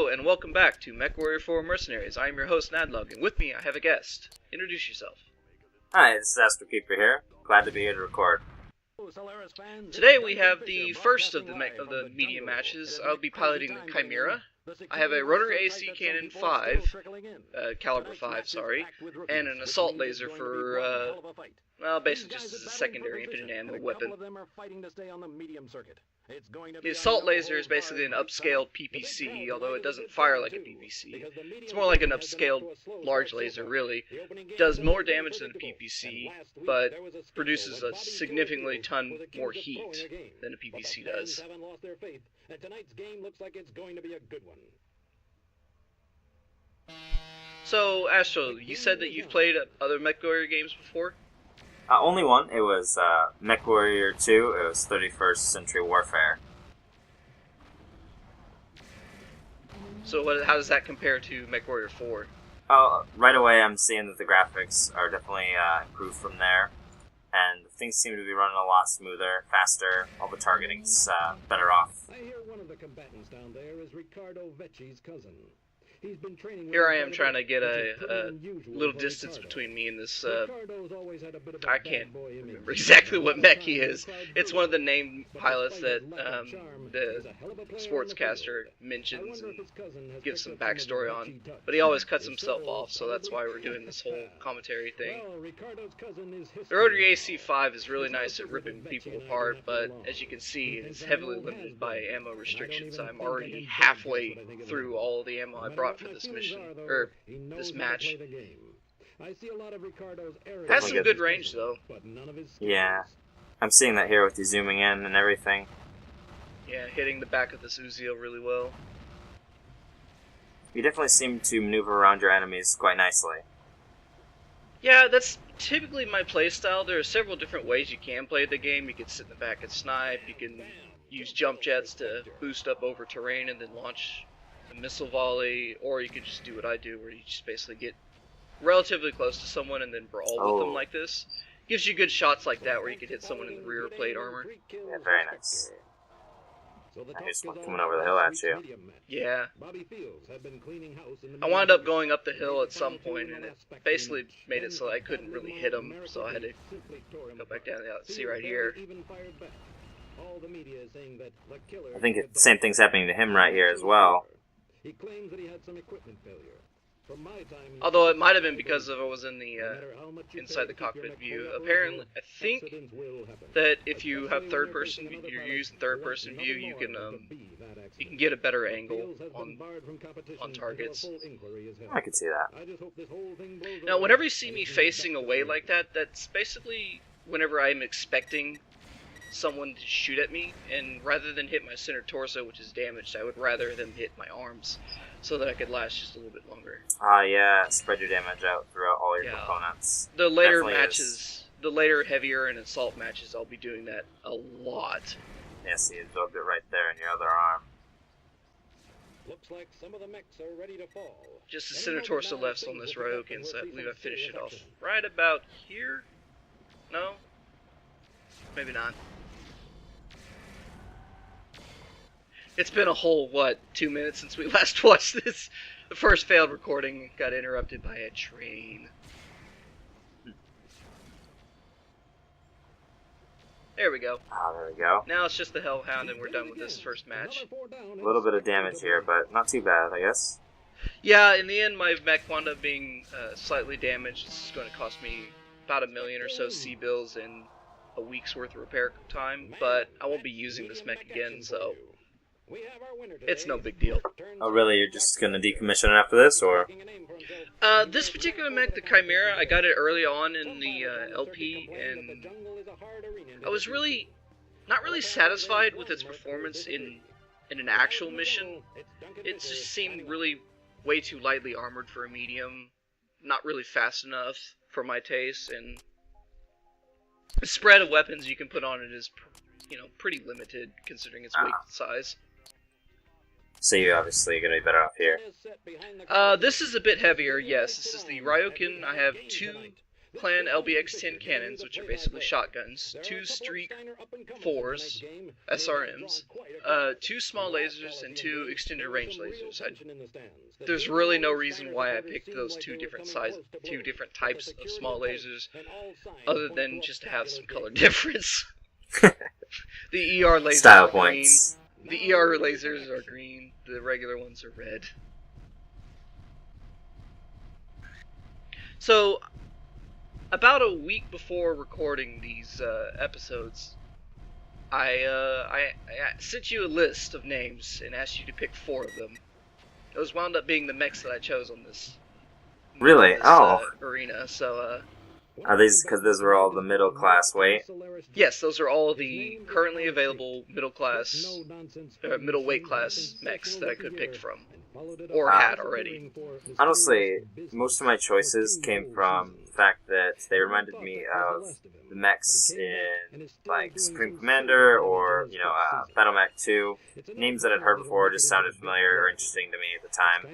Hello, and welcome back to Mechwarrior 4 Mercenaries. I am your host, Nadlug, and with me I have a guest. Introduce yourself. Hi, this is Astralkeeper here. Glad to be here to record. Today we have the first of the medium matches. I'll be piloting the Chimera. I have a rotary AC cannon 5, caliber 5, sorry, and an assault laser for, well, basically just as a secondary infinite ammo weapon. The assault laser is basically an upscaled PPC, although it doesn't fire like a PPC. It's more like an upscaled large laser, really. It does more damage than a PPC, but produces a significantly ton more heat than a PPC does. So, Astro, you said that you've played other Mechwarrior games before? Only one. It was Mechwarrior 2. It was 31st Century Warfare. So how does that compare to Mechwarrior 4? Right away I'm seeing that the graphics are definitely improved from there. And things seem to be running a lot smoother, faster. All the targeting's better off. I hear one of the combatants down there is Ricardo Vecchi's cousin. Here I am trying to get a little distance between me and this, I can't remember exactly what mech he is. It's one of the named pilots that the sportscaster mentions and gives some backstory on. But he always cuts himself off, so that's why we're doing this whole commentary thing. The rotary AC-5 is really nice at ripping people apart, but as you can see, it's heavily limited by ammo restrictions. I'm already halfway through all of the ammo I brought for this mission, or this match. Has some good range though. Yeah, I'm seeing that here with you zooming in and everything. Yeah, hitting the back of this Uziel really well. You definitely seem to maneuver around your enemies quite nicely. Yeah, that's typically my playstyle. There are several different ways you can play the game. You can sit in the back and snipe, you can use jump jets to boost up over terrain and then launch a missile volley, or you could just do what I do, where you just basically get relatively close to someone and then brawl with them like this. Gives you good shots like that, where you could hit someone in the rear plate armor. Yeah, very nice. Here's one coming over the hill at you. Yeah. I wound up going up the hill at some point, and it basically made it so I couldn't really hit him, so I had to go back down. See right here. I think the same thing's happening to him right here as well. He claims that he had some equipment failure. From my time, although it might have been because of I was in the inside the cockpit view. Apparently, I think that if you have third-person, you're using third-person view, you can get a better angle on targets. I can see that. Now, whenever you see me facing away like that, that's basically whenever I'm expecting someone to shoot at me, and rather than hit my center torso, which is damaged, I would rather them hit my arms, so that I could last just a little bit longer. Yeah, spread your damage out throughout all your components. The later matches, the later heavier and assault matches, I'll be doing that a lot. Yeah, see, you absorbed it right there in your other arm. Looks like some of the mechs are ready to fall. Just the center torso left on this Ryoken, so I believe I finished it off right about here? No? Maybe not. It's been a whole, 2 minutes since we last watched this. The first failed recording got interrupted by a train. There we go. There we go. Now it's just the Hellhound and we're done with this first match. A little bit of damage here, but not too bad, I guess. Yeah, in the end my mech wound up being slightly damaged. This is going to cost me about $1 million or so C-bills and a week's worth of repair time, but I won't be using this mech again, so it's no big deal. Oh, really? You're just going to decommission it after this, or? This particular mech, the Chimera, I got it early on in the LP, and I was not really satisfied with its performance in an actual mission. It just seemed really way too lightly armored for a medium, not really fast enough for my taste, and the spread of weapons you can put on it is, pretty limited considering its weight and size. So you're obviously going to be better off here. This is a bit heavier, yes. This is the Ryoken. I have two clan LBX-10 cannons, which are basically shotguns, 2 Streak 4s, SRMs, 2 small lasers, and 2 extended range lasers. There's really no reason why I picked those two different types of small lasers, other than just to have some color difference. The ER lasers Style are points. green. The ER lasers are green. The regular ones are red. So, about a week before recording these episodes, I sent you a list of names and asked you to pick 4 of them. Those wound up being the mechs that I chose on this. Really? Arena. So, Are these because those were all the middle class weight? yes, those are all the currently available middleweight class mechs that I could pick from, or had already. Honestly, most of my choices came from the fact that they reminded me of the mechs in like Supreme Commander or Battle Mech 2. Names that I'd heard before just sounded familiar or interesting to me at the time.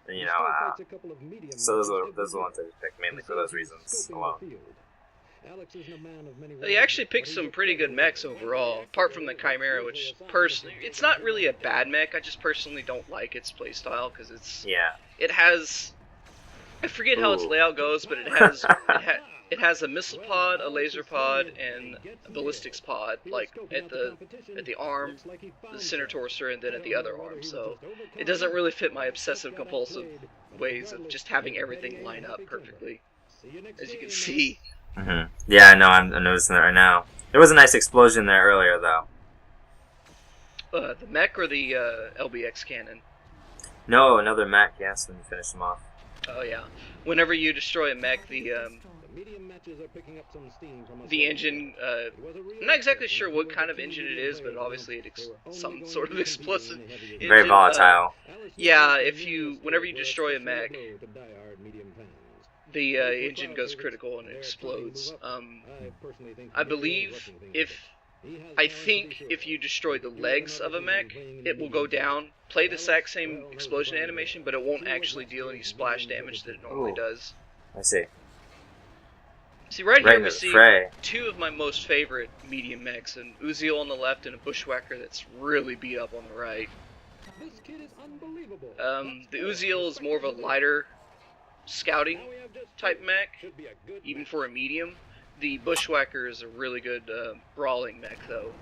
And, so those are the ones I just picked mainly for those reasons alone. They actually picked some pretty good mechs overall, apart from the Chimera, which personally, it's not really a bad mech. I just personally don't like its playstyle because it has, I forget how its layout goes, but it has a missile pod, a laser pod, and a ballistics pod, like at the arm, the center torso, and then at the other arm. So it doesn't really fit my obsessive compulsive ways of just having everything line up perfectly, as you can see. Mm-hmm. Yeah, I know. I'm noticing that right now. There was a nice explosion there earlier, though. The mech or the LBX cannon? No, another mech. Yes, when you finish them off. Oh yeah. Whenever you destroy a mech, the engine. I'm not exactly sure what kind of engine it is, but obviously it's some sort of explosive engine. Very volatile. Yeah, whenever you destroy a mech, the engine goes critical and it explodes. I think if you destroy the legs of a mech, it will go down, play the exact same explosion animation, but it won't actually deal any splash damage that it normally does. I see. See, right here we see 2 of my most favorite medium mechs, an Uziel on the left and a Bushwacker that's really beat up on the right. The Uziel is more of a lighter scouting type mech, even for a medium. The Bushwacker is a really good brawling mech, though.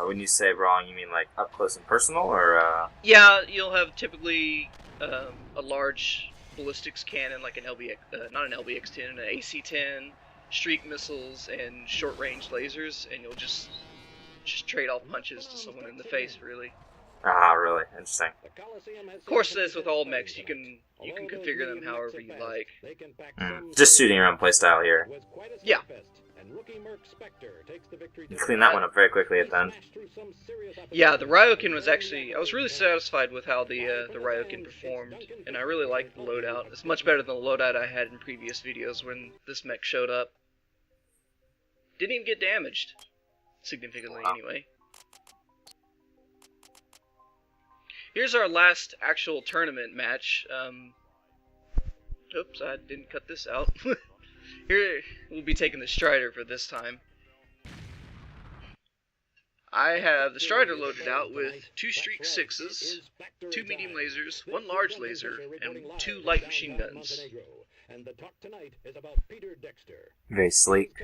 When you say brawling, you mean like up close and personal, or? Yeah, you'll have typically a large ballistics cannon, like an not an LBX-10, an AC-10, streak missiles, and short-range lasers, and you'll just trade off punches to someone in the face, really. Ah, really? Interesting. Of course, as with all mechs, you can configure them however you like. Just shooting your own playstyle here. Yeah. You clean that one up very quickly at the end. Yeah, the Ryoken was actually... I was really satisfied with how the Ryoken performed, and I really liked the loadout. It's much better than the loadout I had in previous videos when this mech showed up. Didn't even get damaged. Significantly, anyway. Here's our last actual tournament match. Oops, I didn't cut this out. Here, we'll be taking the Strider for this time. I have the Strider loaded out with 2 Streak 6s, 2 medium lasers, 1 large laser, and 2 light machine guns. Very sleek.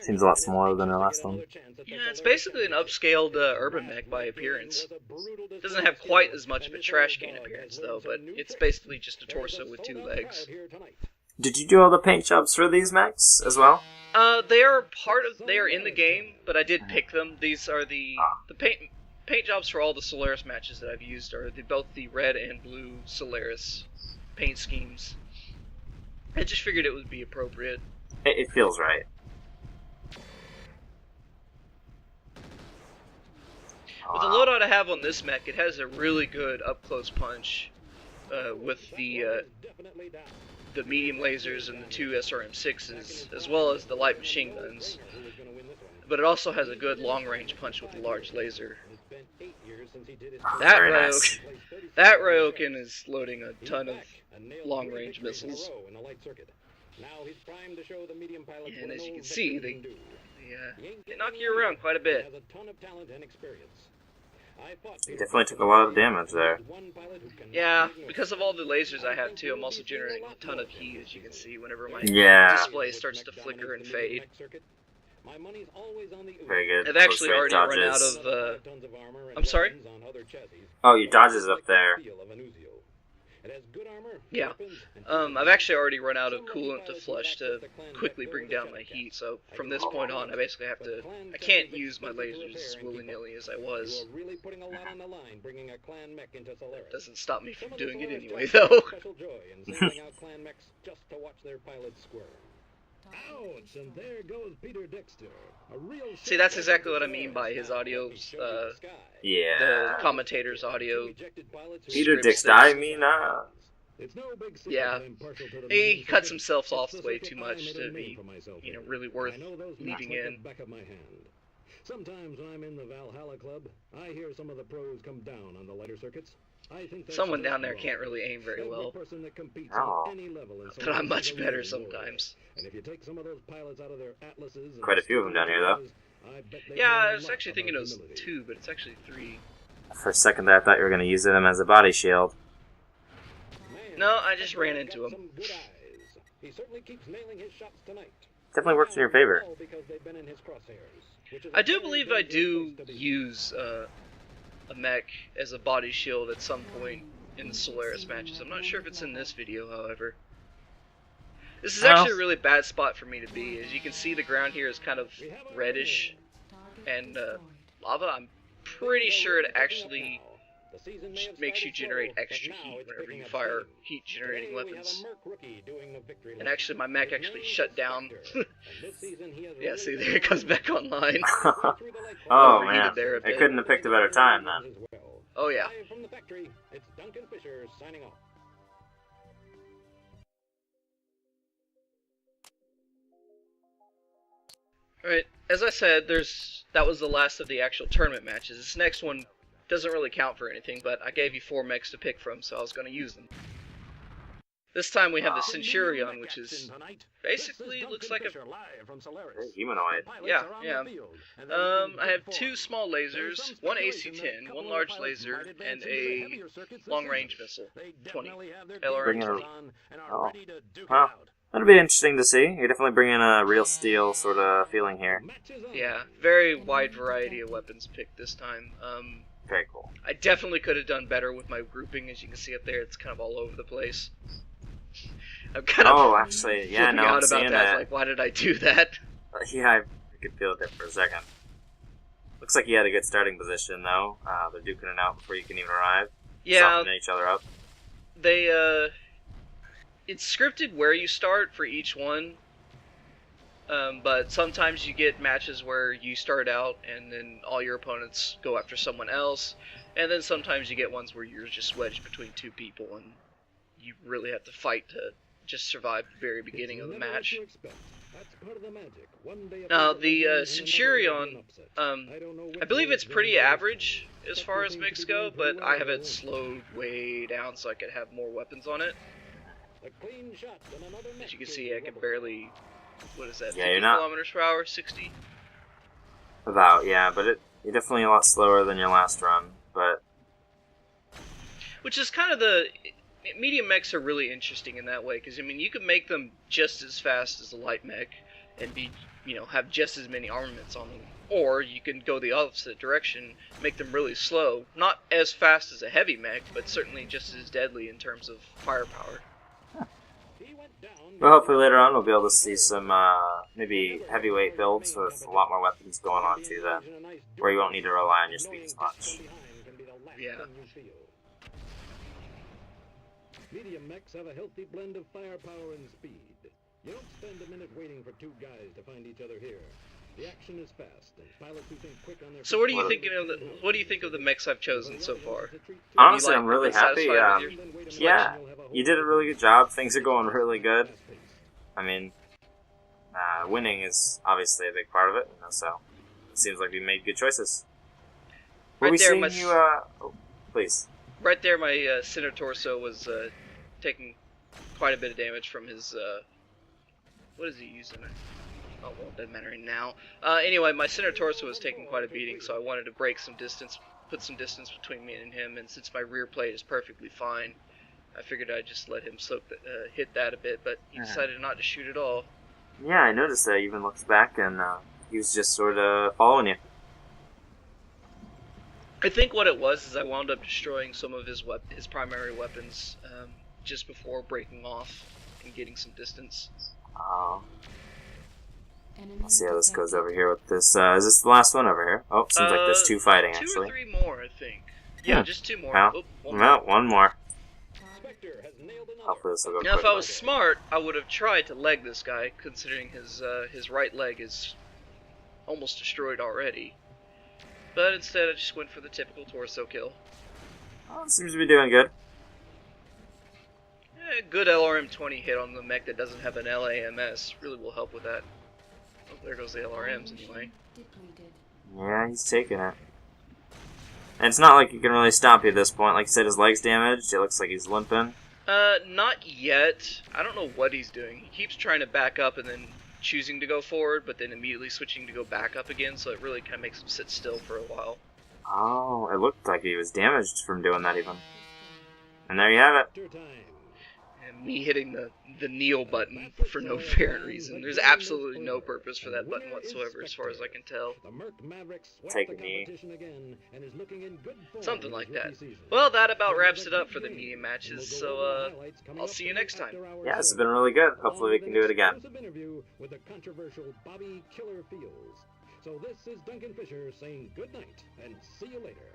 Seems a lot smaller than our last one. Yeah, it's basically an upscaled urban mech by appearance. It doesn't have quite as much of a trash can appearance, though, but it's basically just a torso with 2 legs. Did you do all the paint jobs for these mechs as well? They are in the game, but I did pick them. These are the paint jobs for all the Solaris matches that I've used are both the red and blue Solaris paint schemes. I just figured it would be appropriate. It feels right. With the loadout I have on this mech, it has a really good up-close punch with the medium lasers and the 2 SRM6s, as well as the light machine guns. But it also has a good long-range punch with the large laser. That Ryoken is loading a ton of long-range missiles. In a light circuit. Now he's primed to show the medium pilots And what as an you old can see, veteran they can do. they knock you around quite a bit. He has a ton of talent and experience. I fought He definitely took a lot of damage there. one pilot who can Yeah, because of all the lasers I have too, I'm also generating a ton of heat, as you can see, whenever my Yeah. display starts to flicker and fade. My money's always on the Very good. I've actually Close range already run out dodges. of, I'm sorry? Oh, your dodges up there. It has good armor, Yeah. weapons, and I've actually already run out of coolant to flush to quickly bring down my heat, so from this point on, I basically have to, I can't use my lasers as willy-nilly as I was. you are really putting a lot on the line bringing a clan mech into Solaris. Doesn't stop me from Some of the doing it Solaris anyway, jockeys though. take special joy in singling out clan mechs just to watch their pilots squirm. Ouch, and there goes Peter Dexter. A real See, that's exactly what I mean by his audio, the Yeah. commentator's audio. Peter scripts Dix, that- I mean, It's no big secret Yeah. I'm partial to the He main cuts circuit. himself It's off the way circuit too I much made to a be, name for myself you know, in. really worth I know those leaving knocks like in. the back of my hand. Sometimes when I'm in the Valhalla Club, I hear some of the pros come down on the lighter circuits. I think that's Someone just down there wrong. can't really aim very Every well, person that competes Oh. at any level in but I'm Solaris much is a better real warrior. sometimes. And if you take some of those pilots out of their atlases and Quite a few of them down here, though. I bet they Yeah, learn I a was lot actually thinking it about was humility. 2, but it's actually 3. For a second there, I thought you were going to use them as a body shield. Man, No, I just Dexter ran has into got him. some good eyes. He certainly keeps nailing his shots tonight. Definitely works in your favor. All because they've been in his crosshairs, which is I a do very believe I dangerous do place to be. use a mech as a body shield at some point in the Solaris matches. I'm not sure if it's in this video, however. This is actually a really bad spot for me to be. As you can see, the ground here is kind of reddish and lava. I'm pretty sure it actually The season may have makes you started slow, generate but extra now heat it's whenever picking you up fire steam. heat-generating Today we have weapons. a Merc rookie doing the victory And lap. actually, my mech His actually name shut is down. Spectre, and this season he has Yeah, really see, been there it comes on back online. Oh, Overheated man. there a They bit. couldn't have picked a better time, then. as well. Oh, yeah. Live from the factory, it's Duncan Fisher signing off. Alright, as I said, that was the last of the actual tournament matches. This next one doesn't really count for anything, but I gave you 4 mechs to pick from, so I was going to use them. This time we have the Centurion, which is basically looks like a... Very humanoid. Yeah, yeah. I have 2 small lasers, 1 AC-10, 1 large laser, and a long-range missile, 20 Bring LRM. it Oh. Well, that'll be interesting to see. You're definitely bringing a real steel sort of feeling here. Yeah, very wide variety of weapons picked this time. Very cool. I definitely could have done better with my grouping. As you can see up there, it's kind of all over the place. I'm kind of Oh, actually, yeah, flipping no, out I'm about seeing that. that. Like, why did I do that? Yeah, I could feel it there for a second. Looks like you had a good starting position, though. They're duking it out before you can even arrive. Yeah, Softening each other up. they it's scripted where you start for each one. But sometimes you get matches where you start out and then all your opponents go after someone else, and then sometimes you get ones where you're just wedged between 2 people and you really have to fight to just survive the very beginning of the match. Now, the Centurion, I believe it's pretty average as far as mechs go, but I have it slowed way down so I could have more weapons on it. As you can see, I can barely, what is that, Yeah, 50 you're not- kilometers per hour, 60? About, yeah, but you're definitely a lot slower than your last run, but Which is kind of the... Medium mechs are really interesting in that way, because, I mean, you can make them just as fast as a light mech, and be, you know, have just as many armaments on them. Or you can go the opposite direction, make them really slow. Not as fast as a heavy mech, but certainly just as deadly in terms of firepower. well, hopefully later on we'll be able to see some maybe heavyweight builds with a lot more weapons going on too then, where you won't need to rely on your speed as much. Yeah. Medium mechs have a healthy blend of firepower and speed. You don't spend a minute waiting for 2 guys to find each other here. The action is fast, and pilots who think quick on their So what do feet- you think of the mechs I've chosen so far? Honestly, You I'm really been happy. satisfied with your Yeah, you did a really good job. Things are going really good. I mean, winning is obviously a big part of it, you know, so it seems like we made good choices. Were Right we there, seeing you? Oh, please. Right there, my center torso was taking quite a bit of damage from his, what is he using? Oh, well, it doesn't matter now. Anyway, my center torso was taking quite a beating, so I wanted to break some distance, put some distance between me and him, and since my rear plate is perfectly fine, I figured I'd just let him hit that a bit, but he decided not to shoot at all. Yeah, I noticed that. He even looks back, and he was just sort of following you. I think what it was is I wound up destroying some of his primary weapons just before breaking off and getting some distance. Let's see how this goes over here with this. Is this the last one over here? Oh, seems like there's 2 fighting, two actually. 2 or 3 more, I think. Yeah, just 2 more. Well, one more. Spectre has nailed another. Hopefully this will go Now, if I quickly. was smart, I would have tried to leg this guy, considering his right leg is almost destroyed already. But instead, I just went for the typical torso kill. Oh, it seems to be doing good. Good LRM-20 hit on the mech that doesn't have an LAMS really will help with that. Oh, there goes the LRMs anyway. Yeah, he's taking it. And it's not like he can really stop you at this point. Like you said, his leg's damaged. It looks like he's limping. Not yet. I don't know what he's doing. He keeps trying to back up and then choosing to go forward, but then immediately switching to go back up again, so it really kind of makes him sit still for a while. Oh, it looked like he was damaged from doing that even. And there you have it. And me hitting the kneel button for no apparent reason. There's absolutely no purpose for that button whatsoever, as far as I can tell. Take a knee. Something like that. Well, that about wraps it up for the medium matches, so I'll see you next time. Yeah, this has been really good. Hopefully we can do it again. With the controversial Bobby Killer Fields. So this is Duncan Fisher saying good night and see you later.